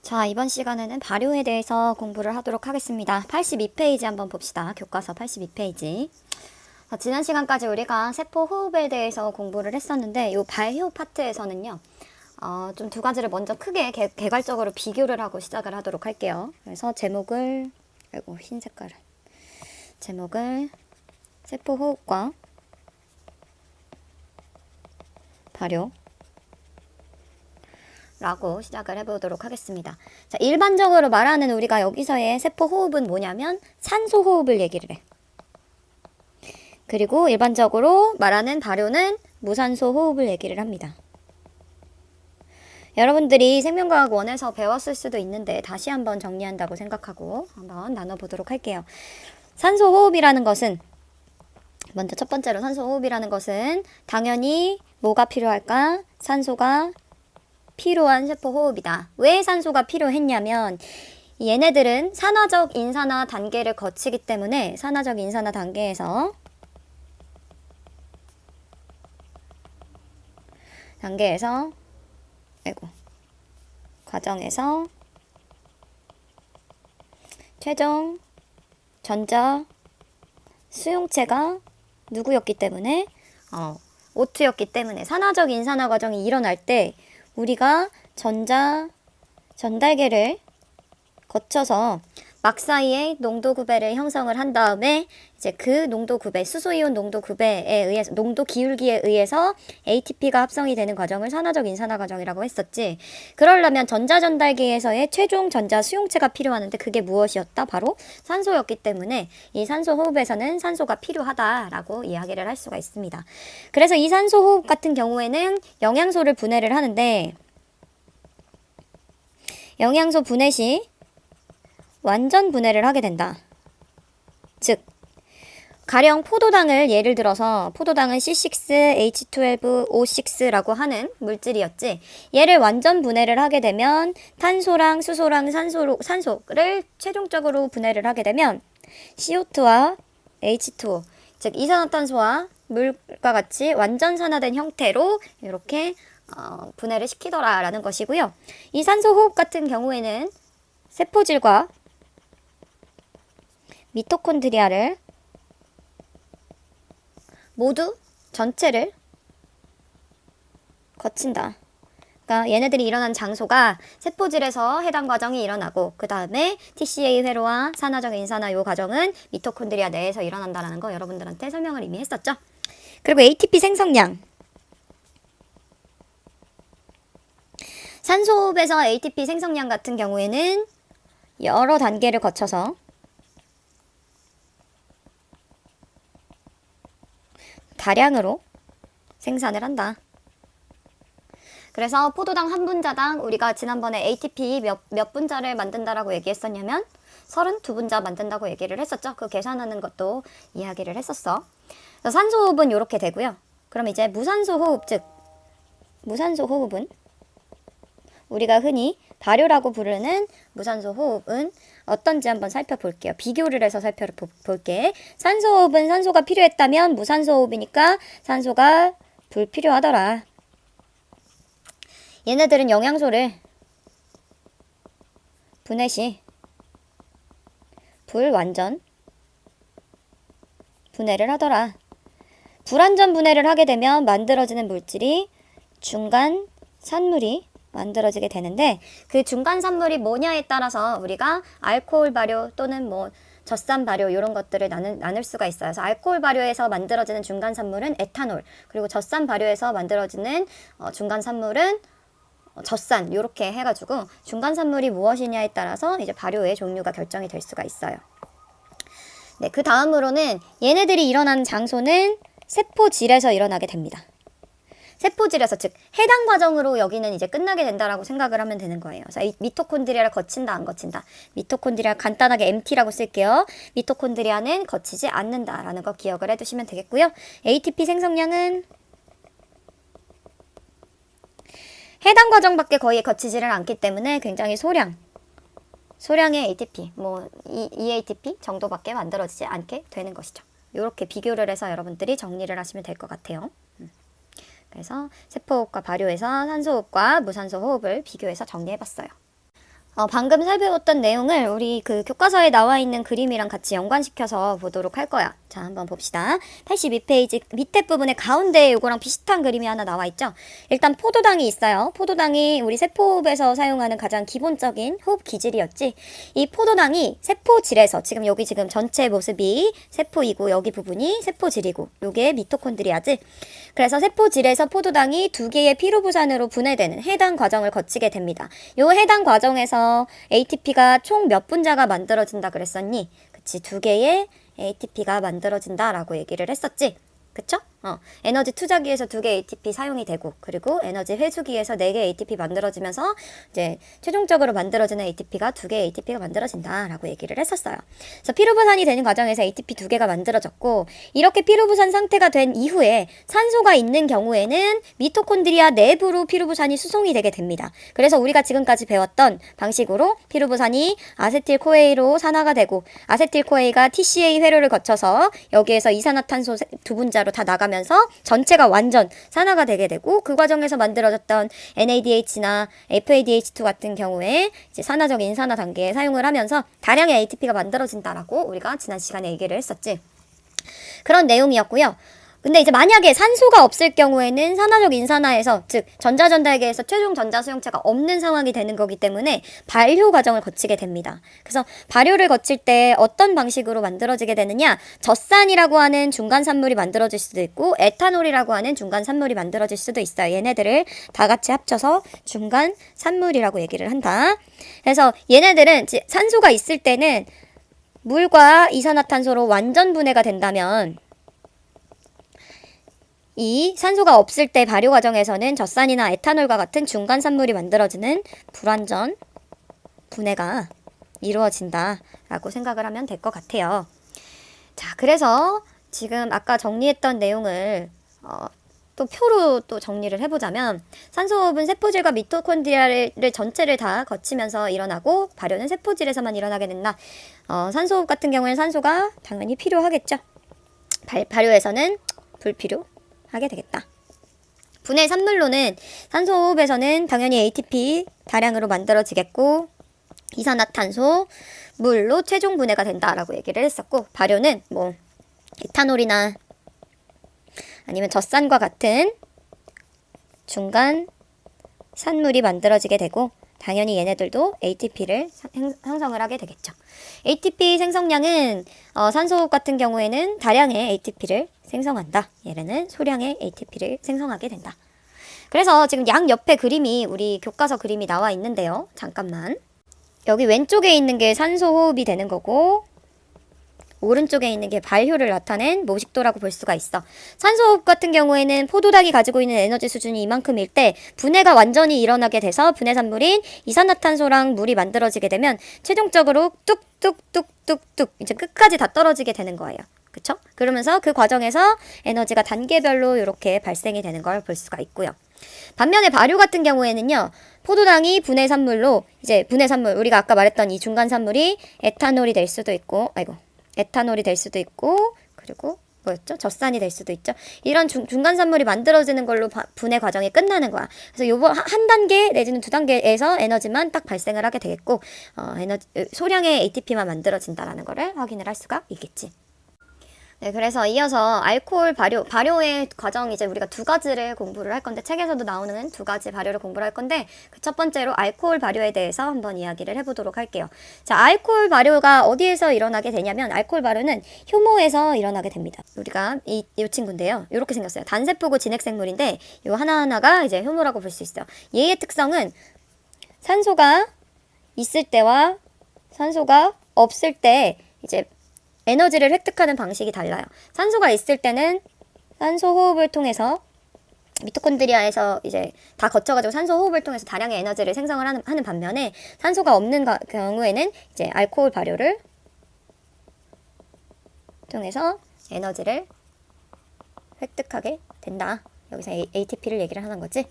자, 이번 시간에는 발효에 대해서 공부를 하도록 하겠습니다. 82페이지 한번 봅시다. 교과서 82페이지. 자, 지난 시간까지 우리가 세포 호흡에 대해서 공부를 했었는데, 이 발효 파트에서는요, 좀 두 가지를 먼저 크게 개괄적으로 비교를 하고 시작을 하도록 할게요. 그래서 제목을, 아이고, 흰 색깔을. 제목을 세포 호흡과 발효 라고 시작을 해보도록 하겠습니다. 자, 일반적으로 말하는 우리가 여기서의 세포 호흡은 뭐냐면 산소 호흡을 얘기를 해. 그리고 일반적으로 말하는 발효는 무산소 호흡을 얘기를 합니다. 여러분들이 생명과학 1에서 배웠을 수도 있는데 다시 한번 정리한다고 생각하고 한번 나눠보도록 할게요. 산소 호흡이라는 것은 먼저 첫 번째로 산소 호흡이라는 것은 당연히 뭐가 필요할까? 산소가 필요한 세포 호흡이다. 왜 산소가 필요했냐면 얘네들은 산화적 인산화 단계를 거치기 때문에 산화적 인산화 단계에서 과정에서 최종 전자 수용체가 누구였기 때문에 O2였기 때문에 산화적 인산화 과정이 일어날 때 우리가 전달계를 거쳐서 막 사이에 농도 구배를 형성을 한 다음에 이제 그 농도 구배, 수소이온 농도 구배에 의해서, 농도 기울기에 의해서 ATP가 합성이 되는 과정을 산화적 인산화 과정이라고 했었지. 그러려면 전자전달계에서의 최종 전자 수용체가 필요하는데 그게 무엇이었다? 바로 산소였기 때문에 이 산소 호흡에서는 산소가 필요하다라고 이야기를 할 수가 있습니다. 그래서 이 산소 호흡 같은 경우에는 영양소를 분해를 하는데 영양소 분해 시 완전 분해를 하게 된다. 즉, 가령 포도당을 예를 들어서 포도당은 C6H12O6라고 하는 물질이었지. 얘를 완전 분해를 하게 되면 탄소랑 수소랑 산소를 최종적으로 분해를 하게 되면 CO2와 H2O, 즉 이산화탄소와 물과 같이 완전 산화된 형태로 이렇게 분해를 시키더라라는 것이고요. 이 산소 호흡 같은 경우에는 세포질과 미토콘드리아를 모두 전체를 거친다. 그러니까 얘네들이 일어난 장소가 세포질에서 해당 과정이 일어나고 그 다음에 TCA 회로와 산화적 인산화 요 과정은 미토콘드리아 내에서 일어난다는 거 여러분들한테 설명을 이미 했었죠. 그리고 ATP 생성량. 산소호흡에서 ATP 생성량 같은 경우에는 여러 단계를 거쳐서 다량으로 생산을 한다. 그래서 포도당 한 분자당 우리가 지난번에 ATP 몇 분자를 만든다라고 얘기했었냐면 32분자 만든다고 얘기를 했었죠. 그 계산하는 것도 이야기를 했었어. 산소호흡은 이렇게 되고요. 그럼 이제 무산소 호흡, 즉 무산소 호흡은 우리가 흔히 발효라고 부르는 무산소 호흡은 어떤지 한번 살펴볼게요. 비교를 해서 살펴볼게. 산소 호흡은 산소가 필요했다면 무산소 호흡이니까 산소가 불필요하더라. 얘네들은 영양소를 분해 시 불완전 분해를 하더라. 불완전 분해를 하게 되면 만들어지는 물질이 중간 산물이 만들어지게 되는데 그 중간 산물이 뭐냐에 따라서 우리가 알코올 발효 또는 뭐 젖산 발효 이런 것들을 나눌 수가 있어요. 그래서 알코올 발효에서 만들어지는 중간 산물은 에탄올, 그리고 젖산 발효에서 만들어지는 중간 산물은 젖산 이렇게 해가지고 중간 산물이 무엇이냐에 따라서 이제 발효의 종류가 결정이 될 수가 있어요. 네, 그 다음으로는 얘네들이 일어난 장소는 세포질에서 일어나게 됩니다. 세포질에서, 즉 해당 과정으로 여기는 이제 끝나게 된다라고 생각을 하면 되는 거예요. 그래서 이 미토콘드리아를 거친다 안 거친다. 미토콘드리아 간단하게 MT라고 쓸게요. 미토콘드리아는 거치지 않는다라는 거 기억을 해두시면 되겠고요. ATP 생성량은 해당 과정밖에 거의 거치지를 않기 때문에 굉장히 소량의 ATP, 뭐 EATP 정도밖에 만들어지지 않게 되는 것이죠. 이렇게 비교를 해서 여러분들이 정리를 하시면 될 것 같아요. 그래서 세포호흡과 발효에서 산소호흡과 무산소 호흡을 비교해서 정리해봤어요. 방금 살펴봤던 내용을 우리 그 교과서에 나와 있는 그림이랑 같이 연관시켜서 보도록 할 거야. 자, 한번 봅시다. 82페이지 밑에 부분에 가운데에 이거랑 비슷한 그림이 하나 나와 있죠. 일단 포도당이 있어요. 포도당이 우리 세포호흡에서 사용하는 가장 기본적인 호흡 기질이었지. 이 포도당이 세포질에서 지금 여기 지금 전체 모습이 세포이고 여기 부분이 세포질이고 요게 미토콘드리아지. 그래서 세포질에서 포도당이 두 개의 피로부산으로 분해되는 해당 과정을 거치게 됩니다. 요 해당 과정에서 ATP가 총 몇 분자가 만들어진다 그랬었니? 그치, 두 개의 ATP가 만들어진다라고 얘기를 했었지. 그쵸? 에너지 투자기에서 2개 ATP 사용이 되고, 그리고 에너지 회수기에서 4개 ATP 만들어지면서 이제 최종적으로 만들어지는 ATP가 2개 ATP가 만들어진다라고 얘기를 했었어요. 그래서 피로부산이 되는 과정에서 ATP 2개가 만들어졌고, 이렇게 피로부산 상태가 된 이후에 산소가 있는 경우에는 미토콘드리아 내부로 피로부산이 수송이 되게 됩니다. 그래서 우리가 지금까지 배웠던 방식으로 피로부산이 아세틸코에이로 산화가 되고, 아세틸코에이가 TCA 회로를 거쳐서 여기에서 이산화탄소 두 분자로 다 나가면서 전체가 완전 산화가 되게 되고, 그 과정에서 만들어졌던 NADH나 FADH2 같은 경우에 이제 산화적 인산화 단계에 사용을 하면서 다량의 ATP가 만들어진다라고 우리가 지난 시간에 얘기를 했었지. 그런 내용이었고요. 근데 이제 만약에 산소가 없을 경우에는 산화적 인산화에서, 즉 전자전달계에서 최종 전자수용체가 없는 상황이 되는 거기 때문에 발효 과정을 거치게 됩니다. 그래서 발효를 거칠 때 어떤 방식으로 만들어지게 되느냐, 젖산이라고 하는 중간산물이 만들어질 수도 있고 에탄올이라고 하는 중간산물이 만들어질 수도 있어요. 얘네들을 다 같이 합쳐서 중간산물이라고 얘기를 한다. 그래서 얘네들은 산소가 있을 때는 물과 이산화탄소로 완전 분해가 된다면, 이 산소가 없을 때 발효 과정에서는 젖산이나 에탄올과 같은 중간산물이 만들어지는 불완전 분해가 이루어진다라고 생각을 하면 될 것 같아요. 자, 그래서 지금 아까 정리했던 내용을 또 표로 또 정리를 해보자면, 산소호흡은 세포질과 미토콘드리아를 전체를 다 거치면서 일어나고 발효는 세포질에서만 일어나게 된다. 산소호흡 같은 경우에는 산소가 당연히 필요하겠죠. 발효에서는 불필요 하게 되겠다. 분해 산물로는 산소호흡에서는 당연히 ATP 다량으로 만들어지겠고, 이산화탄소, 물로 최종 분해가 된다라고 얘기를 했었고, 발효는 뭐 에탄올이나 아니면 젖산과 같은 중간 산물이 만들어지게 되고, 당연히 얘네들도 ATP를 형성을 하게 되겠죠. ATP 생성량은 산소호흡 같은 경우에는 다량의 ATP를 생성한다. 얘네는 소량의 ATP를 생성하게 된다. 그래서 지금 양 옆에 그림이 우리 교과서 그림이 나와 있는데요. 잠깐만. 여기 왼쪽에 있는 게 산소호흡이 되는 거고, 오른쪽에 있는 게 발효를 나타낸 모식도라고 볼 수가 있어. 산소호흡 같은 경우에는 포도당이 가지고 있는 에너지 수준이 이만큼일 때 분해가 완전히 일어나게 돼서 분해산물인 이산화탄소랑 물이 만들어지게 되면 최종적으로 뚝뚝뚝뚝뚝 이제 끝까지 다 떨어지게 되는 거예요. 그쵸? 그러면서 그 과정에서 에너지가 단계별로 이렇게 발생이 되는 걸 볼 수가 있고요. 반면에 발효 같은 경우에는요, 포도당이 분해산물로, 이제 분해산물, 우리가 아까 말했던 이 중간산물이 에탄올이 될 수도 있고, 에탄올이 될 수도 있고, 그리고 뭐였죠? 젖산이 될 수도 있죠. 이런 중간산물이 만들어지는 걸로 분해 과정이 끝나는 거야. 그래서 요번 한 단계 내지는 2단계에서 에너지만 딱 발생을 하게 되겠고, 소량의 ATP만 만들어진다라는 거를 확인을 할 수가 있겠지. 네, 그래서 이어서 알코올 발효의 과정, 이제 우리가 두 가지를 공부를 할 건데, 책에서도 나오는 두 가지 발효를 공부를 할 건데, 그 첫 번째로 알코올 발효에 대해서 한번 이야기를 해보도록 할게요. 자, 알코올 발효가 어디에서 일어나게 되냐면, 알코올 발효는 효모에서 일어나게 됩니다. 우리가 이 친구인데요. 이렇게 생겼어요. 단세포고 진핵생물인데, 요 하나하나가 이제 효모라고 볼 수 있어요. 얘의 특성은 산소가 있을 때와 산소가 없을 때 이제 에너지를 획득하는 방식이 달라요. 산소가 있을 때는 산소 호흡을 통해서 미토콘드리아에서 이제 다 거쳐가지고 산소 호흡을 통해서 다량의 에너지를 생성을 하는 반면에, 산소가 없는 경우에는 이제 알코올 발효를 통해서 에너지를 획득하게 된다. 여기서 ATP를 얘기를 하는 거지.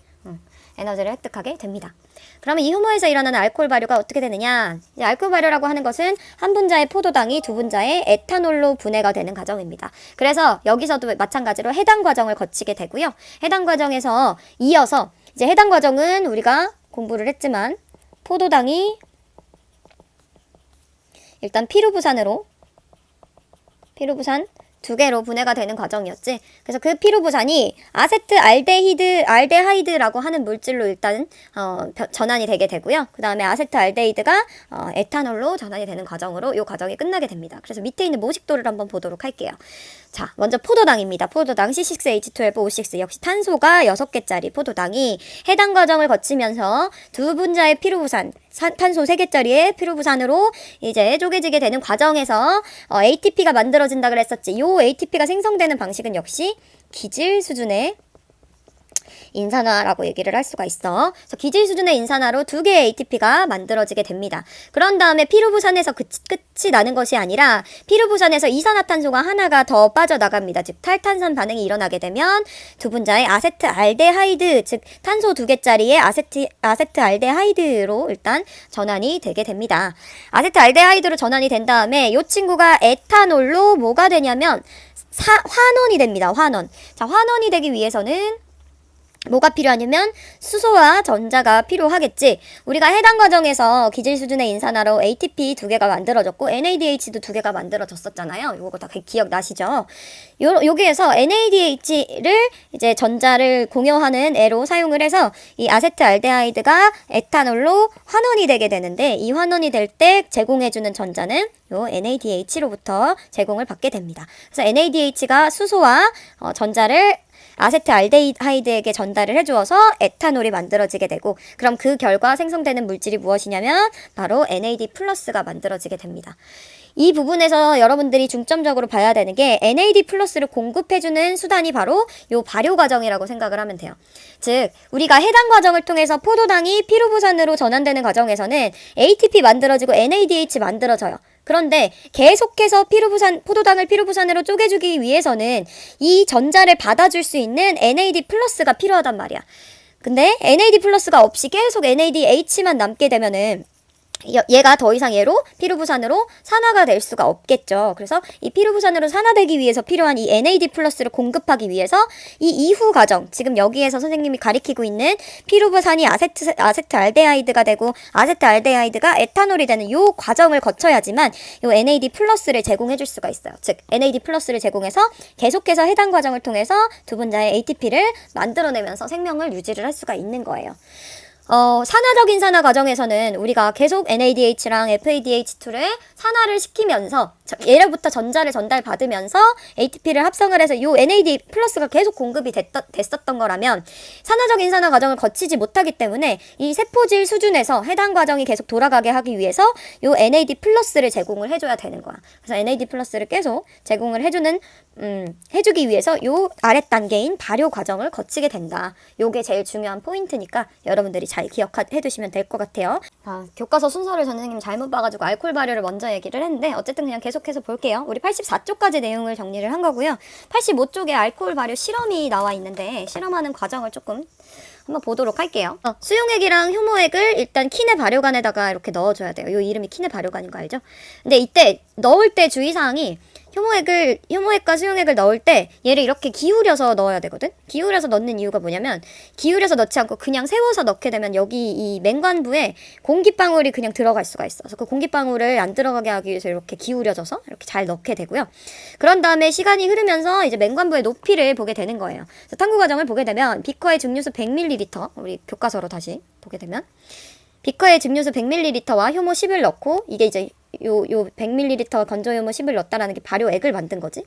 에너지를 획득하게 됩니다. 그러면 이 효모에서 일어나는 알코올 발효가 어떻게 되느냐? 이제 알코올 발효라고 하는 것은 한 분자의 포도당이 두 분자의 에탄올로 분해가 되는 과정입니다. 그래서 여기서도 마찬가지로 해당 과정을 거치게 되고요. 해당 과정에서 이어서 이제 해당 과정은 우리가 공부를 했지만, 포도당이 일단 피루부산으로 피루부산 2개로 분해가 되는 과정이었지. 그래서 그 피루부산이 알데하이드라고 하는 물질로 일단 전환이 되게 되고요. 그 다음에 아세트알데히드가 에탄올로 전환이 되는 과정으로 이 과정이 끝나게 됩니다. 그래서 밑에 있는 모식도를 한번 보도록 할게요. 자, 먼저 포도당입니다. 포도당 C6H12O6 역시 탄소가 6개짜리 포도당이 해당 과정을 거치면서 두 분자의 피루부산 탄소 3개짜리의 피루부산으로 이제 쪼개지게 되는 과정에서 ATP가 만들어진다 그랬었지. 이 ATP가 생성되는 방식은 역시 기질 수준의 인산화라고 얘기를 할 수가 있어. 그래서 기질 수준의 인산화로 2개의 ATP가 만들어지게 됩니다. 그런 다음에 피루부산에서 끝이 나는 것이 아니라 피루부산에서 이산화탄소가 하나가 더 빠져나갑니다. 즉 탈탄산 반응이 일어나게 되면 두 분자의 아세트알데하이드, 즉 탄소 2개짜리의 아세트알데하이드로 일단 전환이 되게 됩니다. 아세트알데하이드로 전환이 된 다음에 이 친구가 에탄올로 뭐가 되냐면 환원이 됩니다. 환원. 자, 환원이 되기 위해서는 뭐가 필요하냐면 수소와 전자가 필요하겠지. 우리가 해당 과정에서 기질 수준의 인산화로 ATP 2개가 만들어졌고 NADH도 2개가 만들어졌었잖아요. 요거 다 기억나시죠? 여기에서 NADH를 이제 전자를 공유하는 애로 사용을 해서 이 아세트알데하이드가 에탄올로 환원이 되게 되는데, 이 환원이 될 때 제공해주는 전자는 요 NADH로부터 제공을 받게 됩니다. 그래서 NADH가 수소와 전자를 아세트알데하이드에게 전달을 해주어서 에탄올이 만들어지게 되고, 그럼 그 결과 생성되는 물질이 무엇이냐면 바로 NAD 플러스가 만들어지게 됩니다. 이 부분에서 여러분들이 중점적으로 봐야 되는 게 NAD 플러스를 공급해주는 수단이 바로 요 발효 과정이라고 생각을 하면 돼요. 즉 우리가 해당 과정을 통해서 포도당이 피루부산으로 전환되는 과정에서는 ATP 만들어지고 NADH 만들어져요. 그런데 계속해서 포도당을 피루부산으로 쪼개주기 위해서는 이 전자를 받아줄 수 있는 NAD 플러스가 필요하단 말이야. 근데 NAD 플러스가 없이 계속 NADH만 남게 되면은 얘가 더 이상 얘로 피루부산으로 산화가 될 수가 없겠죠. 그래서 이 피루부산으로 산화되기 위해서 필요한 이 NAD 플러스를 공급하기 위해서 이 이후 과정, 지금 여기에서 선생님이 가리키고 있는 피루부산이 아세트알데하이드가 되고 아세트알데하이드가 에탄올이 되는 요 과정을 거쳐야지만 요 NAD 플러스를 제공해 줄 수가 있어요. 즉 NAD 플러스를 제공해서 계속해서 해당 과정을 통해서 두 분자의 ATP를 만들어내면서 생명을 유지를 할 수가 있는 거예요. 산화적 인산화 과정에서는 우리가 계속 NADH랑 FADH2를 산화를 시키면서 얘로부터 전자를 전달받으면서 ATP를 합성을 해서 이 NAD 플러스가 계속 공급이 됐었던 거라면, 산화적 인산화 과정을 거치지 못하기 때문에 이 세포질 수준에서 해당 과정이 계속 돌아가게 하기 위해서 이 NAD 플러스를 제공을 해줘야 되는 거야. 그래서 NAD 플러스를 계속 제공을 해주기 위해서 이 아랫 단계인 발효 과정을 거치게 된다. 요게 제일 중요한 포인트니까 여러분들이 잘 기억해 두시면 될 것 같아요. 교과서 순서를 선생님 잘못 봐가지고 알코올 발효를 먼저 얘기를 했는데 어쨌든 그냥 계속해서 볼게요. 우리 84쪽까지 내용을 정리를 한 거고요. 85쪽에 알코올 발효 실험이 나와 있는데 실험하는 과정을 조금 한번 보도록 할게요. 수용액이랑 효모액을 일단 킨의 발효관에다가 이렇게 넣어줘야 돼요. 요 이름이 킨의 발효관인 거 알죠? 근데 이때 넣을 때 주의사항이 효모액과 수용액을 넣을 때 얘를 이렇게 기울여서 넣어야 되거든? 기울여서 넣는 이유가 뭐냐면, 기울여서 넣지 않고 그냥 세워서 넣게 되면 여기 이 맹관부에 공기방울이 그냥 들어갈 수가 있어. 그래서 그 공기방울을 안 들어가게 하기 위해서 이렇게 기울여져서 이렇게 잘 넣게 되고요. 그런 다음에 시간이 흐르면서 이제 맹관부의 높이를 보게 되는 거예요. 그래서 탐구 과정을 보게 되면 비커의 증류수 100ml, 우리 교과서로 다시 보게 되면 비커에 증류수 100ml와 효모 10을 넣고, 이게 이제 요 100ml 건조 효모 10을 넣었다라는 게 발효액을 만든 거지.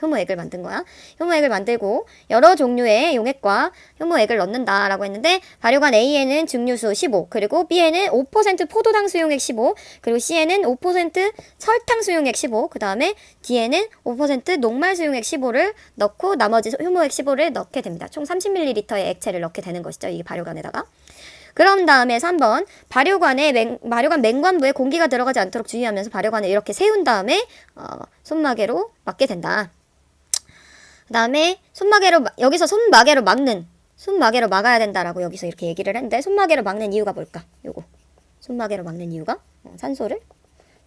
효모액을 만든 거야. 효모액을 만들고 여러 종류의 용액과 효모액을 넣는다라고 했는데, 발효관 A에는 증류수 15, 그리고 B에는 5% 포도당 수용액 15, 그리고 C에는 5% 설탕 수용액 15, 그 다음에 D에는 5% 녹말 수용액 15를 넣고 나머지 효모액 15를 넣게 됩니다. 총 30ml의 액체를 넣게 되는 것이죠. 이 발효관에다가. 그런 다음에 3번, 발효관 맹관부에 공기가 들어가지 않도록 주의하면서 발효관을 이렇게 세운 다음에 손마개로 막게 된다. 그 다음에 여기서 손마개로 막아야 된다라고 여기서 이렇게 얘기를 했는데, 손마개로 막는 이유가 뭘까? 손마개로 막는 이유가 산소를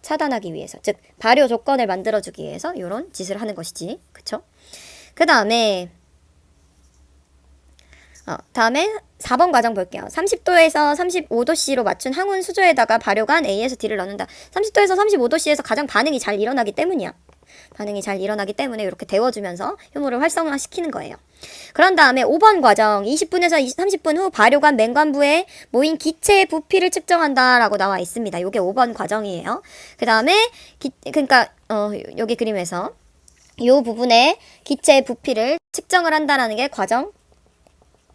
차단하기 위해서, 즉 발효 조건을 만들어주기 위해서 이런 짓을 하는 것이지. 그쵸? 그 다음에 4번 과정 볼게요. 30도에서 35도씨로 맞춘 항온 수조에다가 발효관 A에서 D를 넣는다. 30도에서 35도씨에서 가장 반응이 잘 일어나기 때문이야. 반응이 잘 일어나기 때문에 이렇게 데워주면서 효모를 활성화시키는 거예요. 그런 다음에 5번 과정 20분에서 30분 후 발효관 맹관부에 모인 기체의 부피를 측정한다 라고 나와 있습니다. 요게 5번 과정이에요. 그 다음에 그러니까 여기 그림에서 요 부분에 기체의 부피를 측정을 한다라는 게 과정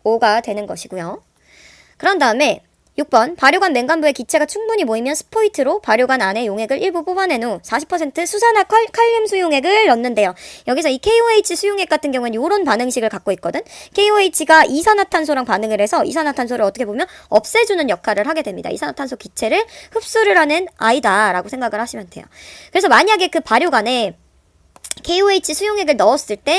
5가 되는 것이고요. 그런 다음에 6번 발효관 맹관부에 기체가 충분히 모이면 스포이트로 발효관 안에 용액을 일부 뽑아낸 후 40% 수산화 칼륨 수용액을 넣는데요. 여기서 이 KOH 수용액 같은 경우는 이런 반응식을 갖고 있거든. KOH가 이산화탄소랑 반응을 해서 이산화탄소를 어떻게 보면 없애주는 역할을 하게 됩니다. 이산화탄소 기체를 흡수를 하는 아이다라고 생각을 하시면 돼요. 그래서 만약에 그 발효관에 KOH 수용액을 넣었을 때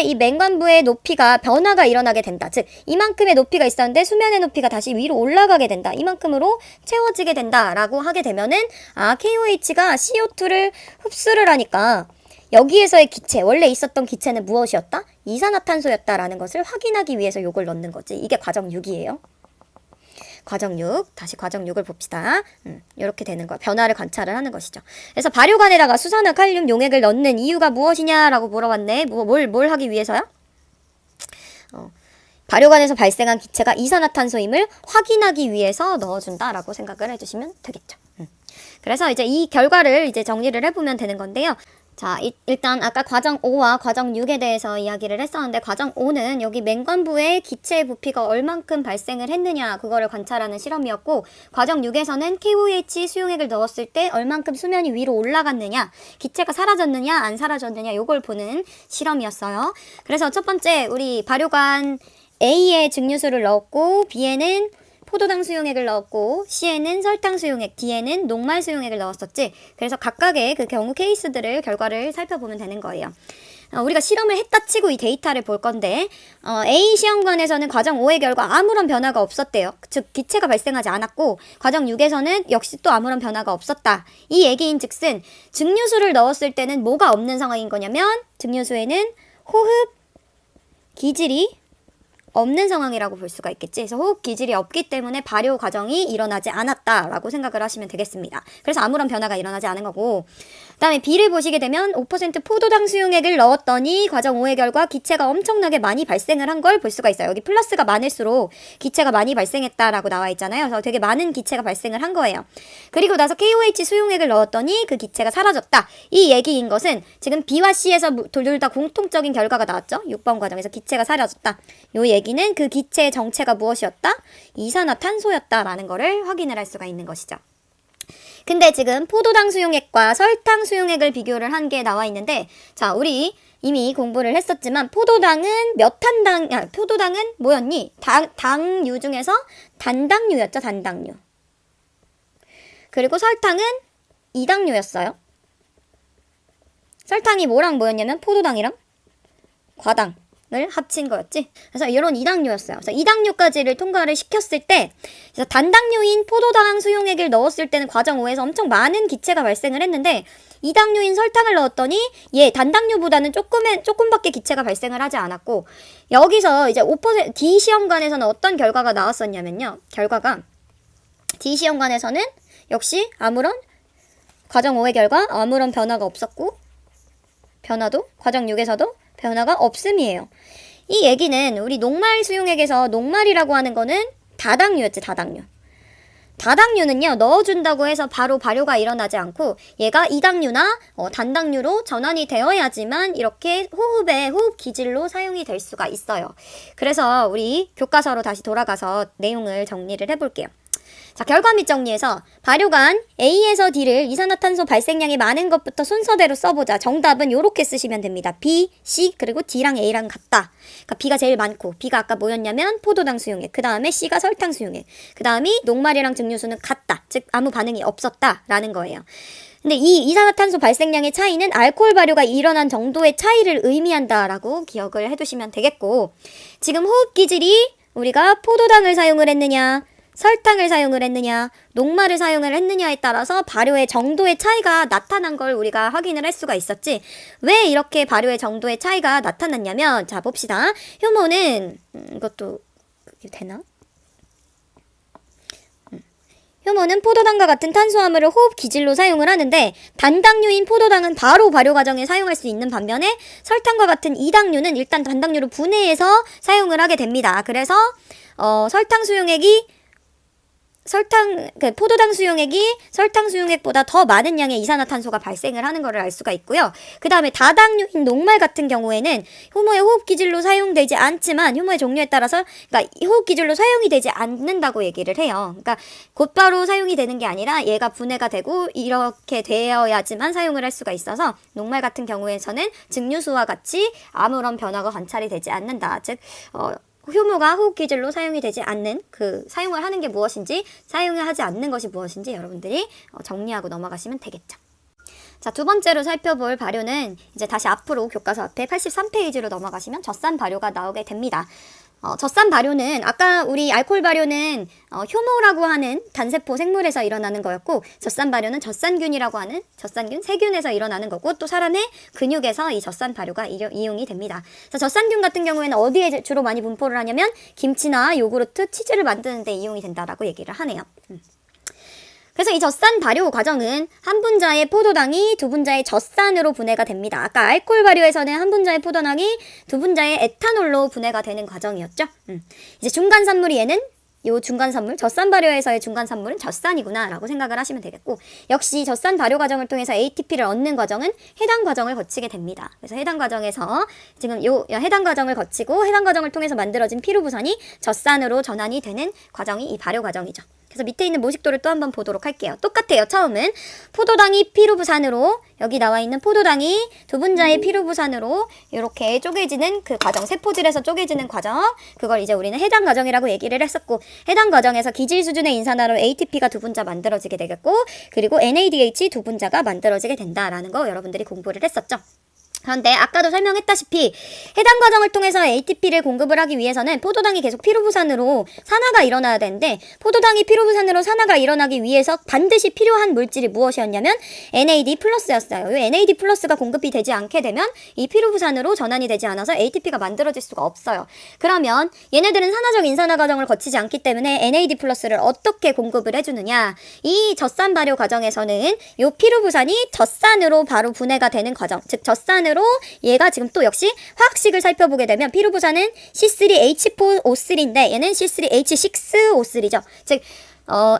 이 맹관부의 높이가 변화가 일어나게 된다. 즉 이만큼의 높이가 있었는데 수면의 높이가 다시 위로 올라가게 된다. 이만큼으로 채워지게 된다라고 하게 되면은 KOH가 CO2를 흡수를 하니까 여기에서의 기체, 원래 있었던 기체는 무엇이었다? 이산화탄소였다라는 것을 확인하기 위해서 요걸 넣는 거지. 이게 과정 6이에요. 과정 6, 다시 과정 6을 봅시다. 이렇게 되는 거야. 변화를 관찰을 하는 것이죠. 그래서 발효관에다가 수산화 칼륨 용액을 넣는 이유가 무엇이냐라고 물어봤네. 뭘 하기 위해서야? 발효관에서 발생한 기체가 이산화탄소임을 확인하기 위해서 넣어준다라고 생각을 해주시면 되겠죠. 그래서 이제 이 결과를 이제 정리를 해보면 되는 건데요. 자, 일단 아까 과정 5와 과정 6에 대해서 이야기를 했었는데 과정 5는 여기 맹관부의 기체의 부피가 얼만큼 발생을 했느냐 그거를 관찰하는 실험이었고 과정 6에서는 KOH 수용액을 넣었을 때 얼만큼 수면이 위로 올라갔느냐 기체가 사라졌느냐 안 사라졌느냐 요걸 보는 실험이었어요. 그래서 첫 번째 우리 발효관 A에 증류수를 넣었고 B에는 포도당 수용액을 넣었고 C에는 설탕 수용액, D에는 녹말 수용액을 넣었었지. 그래서 각각의 그 경우 케이스들을 결과를 살펴보면 되는 거예요. 우리가 실험을 했다 치고 이 데이터를 볼 건데 A 시험관에서는 과정 5의 결과 아무런 변화가 없었대요. 즉 기체가 발생하지 않았고 과정 6에서는 역시 또 아무런 변화가 없었다. 이 얘기인 즉슨 증류수를 넣었을 때는 뭐가 없는 상황인 거냐면 증류수에는 호흡 기질이 없는 상황이라고 볼 수가 있겠지. 그래서 호흡 기질이 없기 때문에 발효 과정이 일어나지 않았다라고 생각을 하시면 되겠습니다. 그래서 아무런 변화가 일어나지 않은 거고 그 다음에 B를 보시게 되면 5% 포도당 수용액을 넣었더니 과정 5의 결과 기체가 엄청나게 많이 발생을 한 걸 볼 수가 있어요. 여기 플러스가 많을수록 기체가 많이 발생했다라고 나와 있잖아요. 그래서 되게 많은 기체가 발생을 한 거예요. 그리고 나서 KOH 수용액을 넣었더니 그 기체가 사라졌다. 이 얘기인 것은 지금 B와 C에서 둘 다 공통적인 결과가 나왔죠. 6번 과정에서 기체가 사라졌다. 요 얘기는 그 기체의 정체가 무엇이었다? 이산화탄소였다라는 거를 확인을 할 수가 있는 것이죠. 근데 지금 포도당 수용액과 설탕 수용액을 비교를 한 게 나와 있는데 자, 우리 이미 공부를 했었지만 포도당은 포도당은 뭐였니? 당류 중에서 단당류였죠, 단당류. 그리고 설탕은 이당류였어요. 설탕이 뭐랑 뭐였냐면 포도당이랑 과당. 을 합친 거였지. 그래서 이런 이당류였어요. 그래서 이당류까지를 통과를 시켰을 때 그래서 단당류인 포도당 수용액을 넣었을 때는 과정 5에서 엄청 많은 기체가 발생을 했는데 이당류인 설탕을 넣었더니 단당류보다는 조금밖에 기체가 발생을 하지 않았고 여기서 이제 5% D 시험관에서는 어떤 결과가 나왔었냐면요. 결과가 D 시험관에서는 역시 과정 5의 결과 아무런 변화가 없었고 변화도 과정 6에서도 변화가 없음이에요. 이 얘기는 우리 녹말 수용액에서 녹말이라고 하는 거는 다당류였지, 다당류. 다당류는요, 넣어준다고 해서 바로 발효가 일어나지 않고 얘가 이당류나 단당류로 전환이 되어야지만 이렇게 호흡 기질로 사용이 될 수가 있어요. 그래서 우리 교과서로 다시 돌아가서 내용을 정리를 해볼게요. 자, 결과 및 정리해서 발효관 A에서 D를 이산화탄소 발생량이 많은 것부터 순서대로 써보자. 정답은 요렇게 쓰시면 됩니다. B, C, 그리고 D랑 A랑 같다. 그러니까 B가 제일 많고 B가 아까 뭐였냐면 포도당 수용액, 그 다음에 C가 설탕 수용액, 그 다음이 녹말이랑 증류수는 같다. 즉 아무 반응이 없었다라는 거예요. 근데 이 이산화탄소 발생량의 차이는 알코올 발효가 일어난 정도의 차이를 의미한다라고 기억을 해두시면 되겠고 지금 호흡 기질이 우리가 포도당을 사용을 했느냐 설탕을 사용을 했느냐, 녹말을 사용을 했느냐에 따라서 발효의 정도의 차이가 나타난 걸 우리가 확인을 할 수가 있었지. 왜 이렇게 발효의 정도의 차이가 나타났냐면, 자, 봅시다. 효모는, 이것도, 그게 되나? 효모는 포도당과 같은 탄수화물을 호흡 기질로 사용을 하는데 단당류인 포도당은 바로 발효 과정에 사용할 수 있는 반면에 설탕과 같은 이당류는 일단 단당류로 분해해서 사용을 하게 됩니다. 그래서 포도당 수용액이 설탕 수용액보다 더 많은 양의 이산화탄소가 발생을 하는 것을 알 수가 있고요. 그 다음에 다당류인 녹말 같은 경우에는 효모의 호흡 기질로 사용되지 않지만 효모의 종류에 따라서 그러니까 호흡 기질로 사용이 되지 않는다고 얘기를 해요. 그러니까 곧바로 사용이 되는 게 아니라 얘가 분해가 되고 이렇게 되어야지만 사용을 할 수가 있어서 녹말 같은 경우에서는 증류수와 같이 아무런 변화가 관찰이 되지 않는다. 즉 효모가 호흡 기질로 사용이 되지 않는 사용을 하는 게 무엇인지 사용을 하지 않는 것이 무엇인지 여러분들이 정리하고 넘어가시면 되겠죠. 자, 두 번째로 살펴볼 발효는 이제 다시 앞으로 교과서 앞에 83페이지로 넘어가시면 젖산 발효가 나오게 됩니다. 젖산 발효는 아까 우리 알코올 발효는 효모라고 하는 단세포 생물에서 일어나는 거였고 젖산 발효는 젖산균이라고 하는 젖산균 세균에서 일어나는 거고 또 사람의 근육에서 이 젖산 발효가 이용이 됩니다. 그래서 젖산균 같은 경우에는 어디에 주로 많이 분포를 하냐면 김치나 요구르트, 치즈를 만드는 데 이용이 된다라고 얘기를 하네요. 그래서 이 젖산 발효 과정은 한 분자의 포도당이 두 분자의 젖산으로 분해가 됩니다. 아까 알코올 발효에서는 한 분자의 포도당이 두 분자의 에탄올로 분해가 되는 과정이었죠. 이제 중간산물이 얘는 요 중간산물, 젖산 발효에서의 중간산물은 젖산이구나 라고 생각을 하시면 되겠고 역시 젖산 발효 과정을 통해서 ATP를 얻는 과정은 해당 과정을 거치게 됩니다. 그래서 해당 과정에서 지금 해당 과정을 거치고 해당 과정을 통해서 만들어진 피루부산이 젖산으로 전환이 되는 과정이 이 발효 과정이죠. 그래서 밑에 있는 모식도를 또 한번 보도록 할게요. 똑같아요. 처음은 포도당이 피루부산으로 여기 나와 있는 포도당이 두 분자의 피루부산으로 이렇게 쪼개지는 그 과정, 세포질에서 쪼개지는 과정, 그걸 이제 우리는 해당 과정이라고 얘기를 했었고 해당 과정에서 기질 수준의 인산화로 ATP가 두 분자 만들어지게 되겠고 그리고 NADH 두 분자가 만들어지게 된다라는 거 여러분들이 공부를 했었죠. 그런데 아까도 설명했다시피 해당 과정을 통해서 ATP를 공급을 하기 위해서는 포도당이 계속 피루부산으로 산화가 일어나야 되는데 포도당이 피루부산으로 산화가 일어나기 위해서 반드시 필요한 물질이 무엇이었냐면 NAD 플러스였어요. 이 NAD 플러스가 공급이 되지 않게 되면 이 피루부산으로 전환이 되지 않아서 ATP가 만들어질 수가 없어요. 그러면 얘네들은 산화적 인산화 과정을 거치지 않기 때문에 NAD 플러스를 어떻게 공급을 해주느냐. 이 젖산 발효 과정에서는 이 피루부산이 젖산으로 바로 분해가 되는 과정, 즉 젖산으로 얘가 지금 또 역시 화학식을 살펴보게 되면 피루부산은 C3H4O3인데 얘는 C3H6O3죠. 즉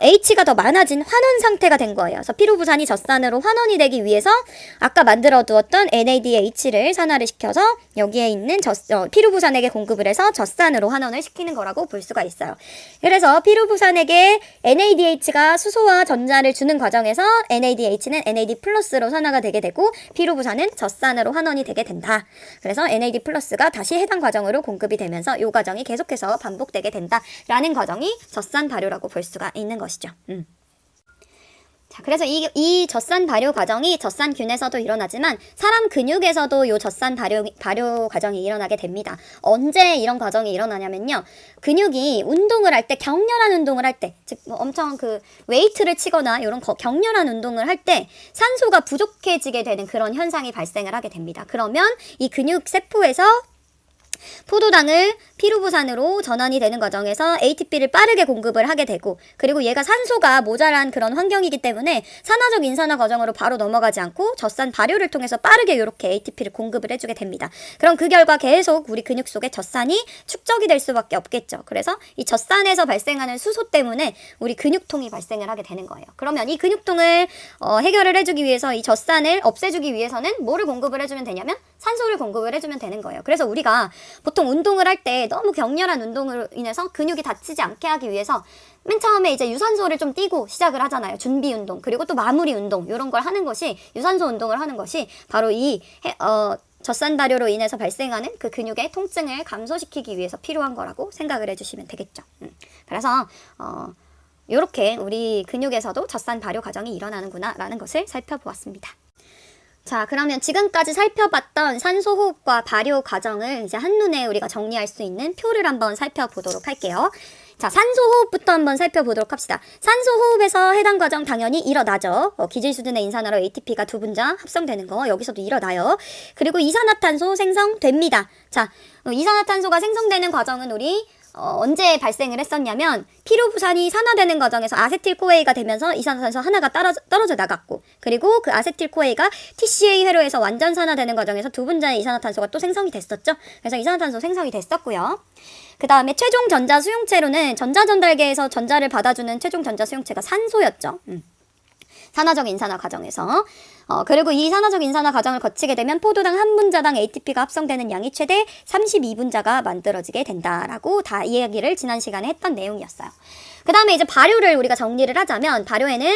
H가 더 많아진 환원 상태가 된 거예요. 그래서 피루부산이 젖산으로 환원이 되기 위해서 아까 만들어 두었던 NADH를 산화를 시켜서 여기에 있는 피루부산에게 공급을 해서 젖산으로 환원을 시키는 거라고 볼 수가 있어요. 그래서 피루부산에게 NADH가 수소와 전자를 주는 과정에서 NADH는 NAD 플러스로 산화가 되게 되고 피루부산은 젖산으로 환원이 되게 된다. 그래서 NAD 플러스가 다시 해당 과정으로 공급이 되면서 이 과정이 계속해서 반복되게 된다라는 과정이 젖산 발효라고 볼 수가 있는 것이죠. 자, 그래서 이 젖산 발효 과정이 젖산균에서도 일어나지만 사람 근육에서도 이 젖산 발효 과정이 일어나게 됩니다. 언제 이런 과정이 일어나냐면요. 근육이 운동을 할 때, 격렬한 운동을 할 때, 즉 엄청 웨이트를 치거나 이런 격렬한 운동을 할 때 산소가 부족해지게 되는 그런 현상이 발생을 하게 됩니다. 그러면 이 근육 세포에서 포도당을 피루부산으로 전환이 되는 과정에서 ATP를 빠르게 공급을 하게 되고 그리고 얘가 산소가 모자란 그런 환경이기 때문에 산화적 인산화 과정으로 바로 넘어가지 않고 젖산 발효를 통해서 빠르게 이렇게 ATP를 공급을 해주게 됩니다. 그럼 그 결과 계속 우리 근육 속에 젖산이 축적이 될 수밖에 없겠죠. 그래서 이 젖산에서 발생하는 수소 때문에 우리 근육통이 발생을 하게 되는 거예요. 그러면 이 근육통을 해결을 해주기 위해서 이 젖산을 없애주기 위해서는 뭐를 공급을 해주면 되냐면 산소를 공급을 해주면 되는 거예요. 그래서 우리가 보통 운동을 할 때 너무 격렬한 운동으로 인해서 근육이 다치지 않게 하기 위해서 맨 처음에 이제 유산소를 좀 띄고 시작을 하잖아요. 준비 운동 그리고 또 마무리 운동 이런 걸 하는 것이 유산소 운동을 하는 것이 바로 이 젖산 발효로 인해서 발생하는 그 근육의 통증을 감소시키기 위해서 필요한 거라고 생각을 해주시면 되겠죠. 그래서 이렇게 우리 근육에서도 젖산 발효 과정이 일어나는구나 라는 것을 살펴보았습니다. 자, 그러면 지금까지 살펴봤던 산소 호흡과 발효 과정을 이제 한눈에 우리가 정리할 수 있는 표를 한번 살펴보도록 할게요. 자, 산소호흡부터 한번 살펴보도록 합시다. 산소호흡에서 해당 과정 당연히 일어나죠. 기질 수준의 인산화로 ATP가 두 분자 합성되는 거 여기서도 일어나요. 그리고 이산화탄소 생성됩니다. 자, 이산화탄소가 생성되는 과정은 우리 언제 발생을 했었냐면 피루부산이 산화되는 과정에서 아세틸코에이가 되면서 이산화탄소 하나가 떨어져 나갔고, 그리고 그 아세틸코에이가 TCA 회로에서 완전 산화되는 과정에서 두 분자의 이산화탄소가 또 생성이 됐었죠. 그래서 이산화탄소 생성이 됐었고요. 그 다음에 최종 전자 수용체로는 전자전달계에서 전자를 받아주는 최종 전자 수용체가 산소였죠. 산화적 인산화 과정에서. 그리고 이 산화적 인산화 과정을 거치게 되면 포도당 한 분자당 ATP가 합성되는 양이 최대 32분자가 만들어지게 된다라고 다 이야기를 지난 시간에 했던 내용이었어요. 그 다음에 이제 발효를 우리가 정리를 하자면, 발효에는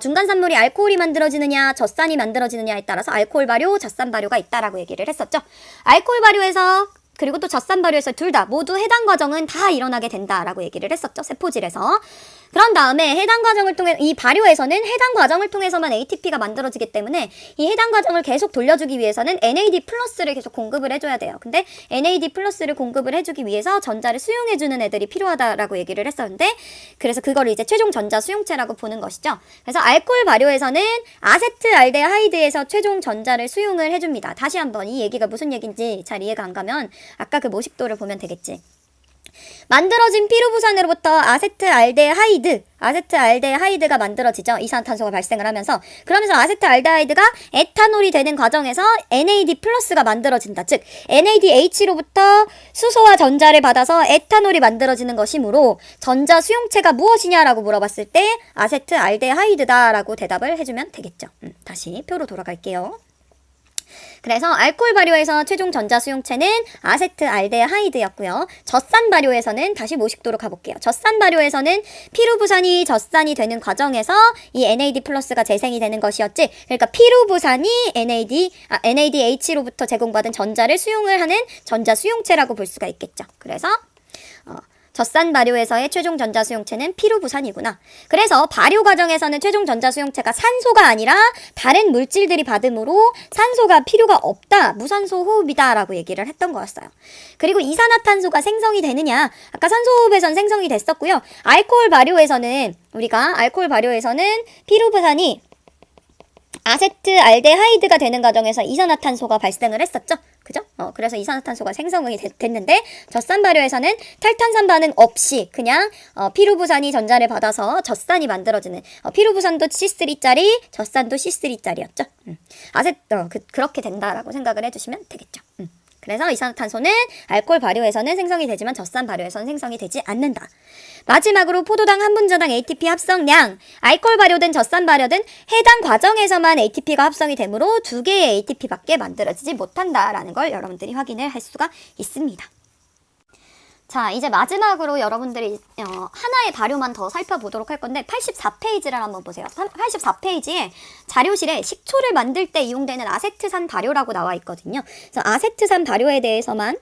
중간산물이 알코올이 만들어지느냐 젖산이 만들어지느냐에 따라서 알코올 발효, 젖산 발효가 있다라고 얘기를 했었죠. 알코올 발효에서 그리고 또 젖산 발효에서 둘 다 모두 해당 과정은 다 일어나게 된다라고 얘기를 했었죠. 세포질에서. 그런 다음에 해당 과정을 통해, 이 발효에서는 해당 과정을 통해서만 ATP가 만들어지기 때문에 이 해당 과정을 계속 돌려주기 위해서는 NAD 플러스를 계속 공급을 해줘야 돼요. 근데 NAD 플러스를 공급을 해주기 위해서 전자를 수용해주는 애들이 필요하다라고 얘기를 했었는데, 그래서 그거를 이제 최종 전자 수용체라고 보는 것이죠. 그래서 알코올 발효에서는 아세트알데하이드에서 최종 전자를 수용을 해줍니다. 다시 한번 이 얘기가 무슨 얘기인지 잘 이해가 안 가면 아까 그 모식도를 보면 되겠지. 만들어진 피루부산으로부터 아세트알데하이드가 만들어지죠. 이산화탄소가 발생을 하면서. 그러면서 아세트알데하이드가 에탄올이 되는 과정에서 NAD 플러스가 만들어진다. 즉 NADH로부터 수소와 전자를 받아서 에탄올이 만들어지는 것이므로 전자 수용체가 무엇이냐라고 물어봤을 때 아세트알데하이드다라고 대답을 해주면 되겠죠. 다시 표로 돌아갈게요. 그래서 알코올 발효에서 최종 전자 수용체는 아세트알데하이드였고요. 젖산 발효에서는 다시 모식도로 가볼게요. 젖산 발효에서는 피루부산이 젖산이 되는 과정에서 이 NAD 플러스가 재생이 되는 것이었지. 그러니까 피루부산이 NADH로부터 제공받은 전자를 수용을 하는 전자 수용체라고 볼 수가 있겠죠. 그래서 젖산 발효에서의 최종 전자 수용체는 피루부산이구나. 그래서 발효 과정에서는 최종 전자 수용체가 산소가 아니라 다른 물질들이 받음으로 산소가 필요가 없다, 무산소 호흡이다 라고 얘기를 했던 거였어요. 그리고 이산화탄소가 생성이 되느냐, 아까 산소 호흡에선 생성이 됐었고요. 알코올 발효에서는 피루부산이 아세트알데하이드가 되는 과정에서 이산화탄소가 발생을 했었죠. 그죠? 그래서 이산화탄소가 생성이 됐는데, 젖산 발효에서는 탈탄산 반응 없이 그냥 피루부산이 전자를 받아서 젖산이 만들어지는, 피루부산도 C3짜리, 젖산도 C3짜리였죠. 그렇게 된다라고 생각을 해주시면 되겠죠. 그래서 이산화탄소는 알코올 발효에서는 생성이 되지만 젖산 발효에서는 생성이 되지 않는다. 마지막으로 포도당 한 분자당 ATP 합성량, 알코올 발효든 젖산 발효든 해당 과정에서만 ATP가 합성이 되므로 두 개의 ATP밖에 만들어지지 못한다라는 걸 여러분들이 확인을 할 수가 있습니다. 자, 이제 마지막으로 여러분들이 하나의 발효만 더 살펴보도록 할 건데, 84페이지를 한번 보세요. 84페이지에 자료실에 식초를 만들 때 이용되는 아세트산 발효라고 나와 있거든요. 그래서 아세트산 발효에 대해서만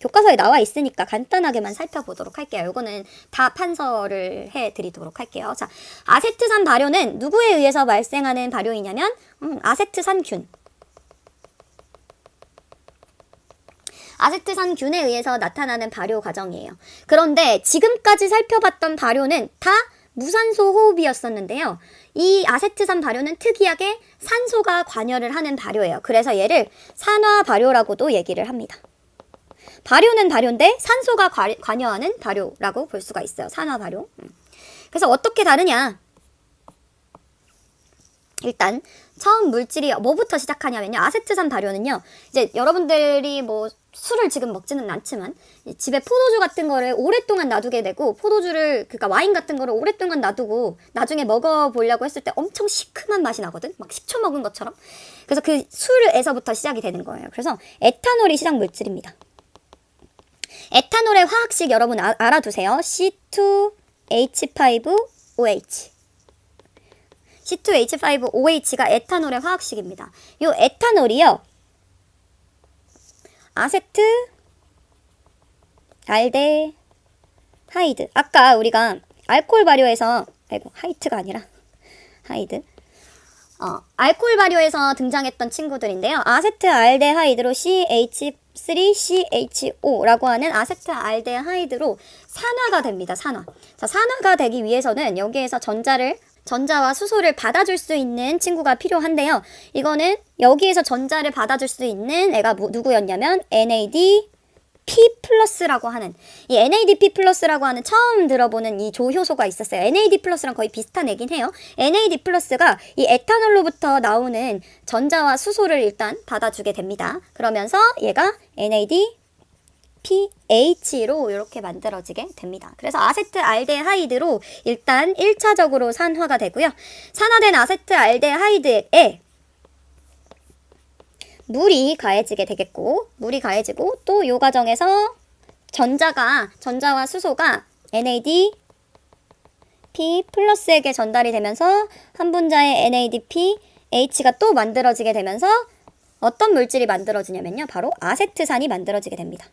교과서에 나와 있으니까 간단하게만 살펴보도록 할게요. 이거는 다 판서를 해드리도록 할게요. 자, 아세트산 발효는 누구에 의해서 발생하는 발효이냐면 아세트산균. 아세트산균에 의해서 나타나는 발효 과정이에요. 그런데 지금까지 살펴봤던 발효는 다 무산소 호흡이었었는데요. 이 아세트산 발효는 특이하게 산소가 관여를 하는 발효예요. 그래서 얘를 산화 발효라고도 얘기를 합니다. 발효는 발효인데 산소가 관여하는 발효라고 볼 수가 있어요. 산화 발효. 그래서 어떻게 다르냐? 일단 처음 물질이 뭐부터 시작하냐면요. 아세트산 발효는요. 이제 여러분들이 뭐 술을 지금 먹지는 않지만 집에 포도주 같은 거를 오랫동안 놔두게 되고, 그러니까 와인 같은 거를 오랫동안 놔두고 나중에 먹어보려고 했을 때 엄청 시큼한 맛이 나거든. 막 식초 먹은 것처럼. 그래서 그 술에서부터 시작이 되는 거예요. 그래서 에탄올이 시작 물질입니다. 에탄올의 화학식 여러분 알아두세요. C2H5OH. C2H5OH가 에탄올의 화학식입니다. 이 에탄올이요. 아세트알데하이드. 아까 우리가 알코올 발효에서, 하이트가 아니라 하이드. 알코올 발효에서 등장했던 친구들인데요. 아세트알데하이드로 CH CH3CHO라고 하는 아세트알데하이드로 산화가 됩니다. 산화. 자, 산화가 되기 위해서는 여기에서 전자와 수소를 받아줄 수 있는 친구가 필요한데요. 이거는 여기에서 전자를 받아줄 수 있는 애가 누구였냐면 NADP 플러스라고 하는 이 NADP 플러스라고 하는 처음 들어보는 이 조효소가 있었어요. NAD 플러스랑 거의 비슷한 애긴 해요. NAD 플러스가 이 에탄올로부터 나오는 전자와 수소를 일단 받아주게 됩니다. 그러면서 얘가 NADPH로 이렇게 만들어지게 됩니다. 그래서 아세트알데하이드로 일단 1차적으로 산화가 되고요. 산화된 아세트알데하이드에 물이 가해지게 되겠고, 물이 가해지고 또 이 과정에서 전자와 수소가 NADP 플러스에게 전달이 되면서 한 분자의 NADPH가 또 만들어지게 되면서 어떤 물질이 만들어지냐면요. 바로 아세트산이 만들어지게 됩니다.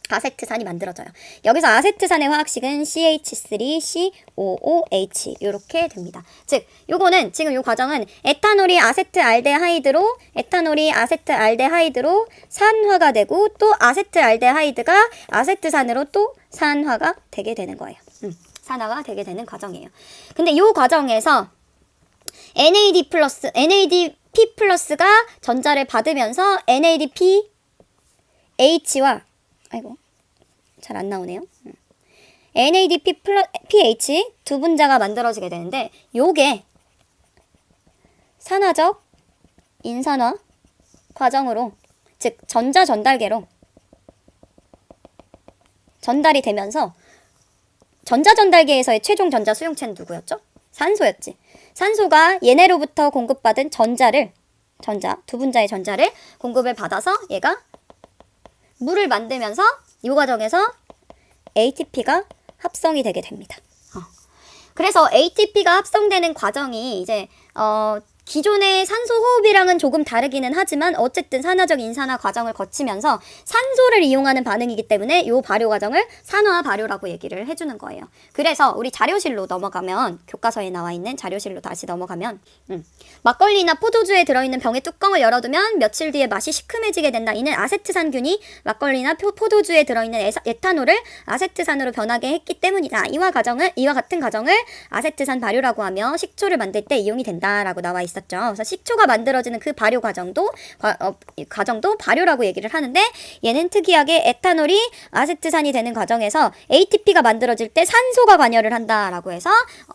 아세트산이 만들어져요. 여기서 아세트산의 화학식은 CH3COOH 이렇게 됩니다. 즉, 요거는 지금 요 과정은 에탄올이 아세트알데하이드로 산화가 되고 또 아세트알데하이드가 아세트산으로 또 산화가 되게 되는 거예요. 산화가 되게 되는 과정이에요. 근데 요 과정에서 NADP 플러스가 전자를 받으면서 NADPH와 잘 안 나오네요. NADPH 두 분자가 만들어지게 되는데 요게 산화적 인산화 과정으로 즉 전자 전달계로 전달이 되면서 전자 전달계에서의 최종 전자 수용체는 누구였죠? 산소였지. 산소가 얘네로부터 공급받은 두 분자의 전자를 공급을 받아서 얘가 물을 만들면서 이 과정에서 ATP가 합성이 되게 됩니다. 그래서 ATP가 합성되는 과정이 이제 기존의 산소 호흡이랑은 조금 다르기는 하지만 어쨌든 산화적 인산화 과정을 거치면서 산소를 이용하는 반응이기 때문에 이 발효 과정을 산화 발효라고 얘기를 해주는 거예요. 그래서 우리 자료실로 넘어가면 교과서에 나와 있는 자료실로 다시 넘어가면 막걸리나 포도주에 들어있는 병의 뚜껑을 열어두면 며칠 뒤에 맛이 시큼해지게 된다. 이는 아세트산균이 막걸리나 포도주에 들어있는 에탄올을 아세트산으로 변하게 했기 때문이다. 이와 같은 과정을 아세트산 발효라고 하며 식초를 만들 때 이용이 된다라고 나와 있습니다. 그래서 식초가 만들어지는 그 발효 과정도 발효라고 얘기를 하는데 얘는 특이하게 에탄올이 아세트산이 되는 과정에서 ATP가 만들어질 때 산소가 관여를 한다라고 해서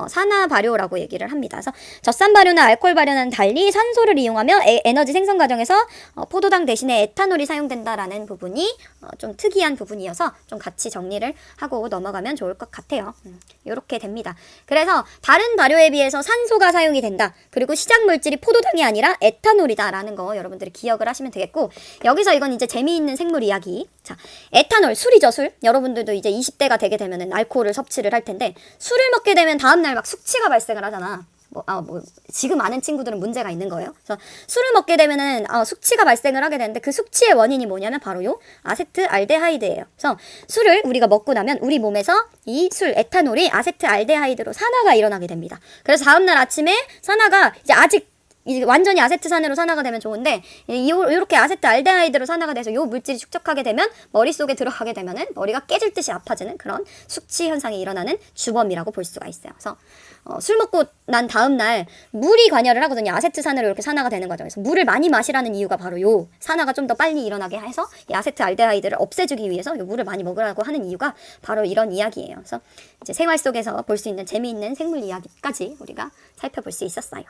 산화 발효라고 얘기를 합니다. 그래서 젖산 발효나 알코올 발효와는 달리 산소를 이용하며 에너지 생성 과정에서 포도당 대신에 에탄올이 사용된다라는 부분이 좀 특이한 부분이어서 좀 같이 정리를 하고 넘어가면 좋을 것 같아요. 이렇게 됩니다. 그래서 다른 발효에 비해서 산소가 사용이 된다. 그리고 시작 물질이 포도당이 아니라 에탄올이다라는 거 여러분들이 기억을 하시면 되겠고, 여기서 이건 이제 재미있는 생물 이야기. 자, 에탄올, 술이죠, 술. 여러분들도 이제 20대가 되게 되면은 알코올을 섭취를 할 텐데 술을 먹게 되면 다음날 막 숙취가 발생을 하잖아. 지금 아는 친구들은 문제가 있는 거예요. 그래서 술을 먹게 되면은 숙취가 발생을 하게 되는데 그 숙취의 원인이 뭐냐면 바로 요 아세트알데하이드예요. 그래서 술을 우리가 먹고 나면 우리 몸에서 이 술 에탄올이 아세트알데하이드로 산화가 일어나게 됩니다. 그래서 다음날 아침에 산화가 이제 완전히 아세트산으로 산화가 되면 좋은데 이렇게 아세트알데하이드로 산화가 돼서 요 물질이 축적하게 되면 머릿속에 들어가게 되면은 머리가 깨질 듯이 아파지는 그런 숙취 현상이 일어나는 주범이라고 볼 수가 있어요. 그래서 술 먹고 난 다음날 물이 관여를 하거든요. 아세트산으로 이렇게 산화가 되는 과정에서 물을 많이 마시라는 이유가 바로 요 산화가 좀 더 빨리 일어나게 해서 이 아세트알데하이드를 없애주기 위해서 요 물을 많이 먹으라고 하는 이유가 바로 이런 이야기예요. 그래서 이제 생활 속에서 볼 수 있는 재미있는 생물 이야기까지 우리가 살펴볼 수 있었어요.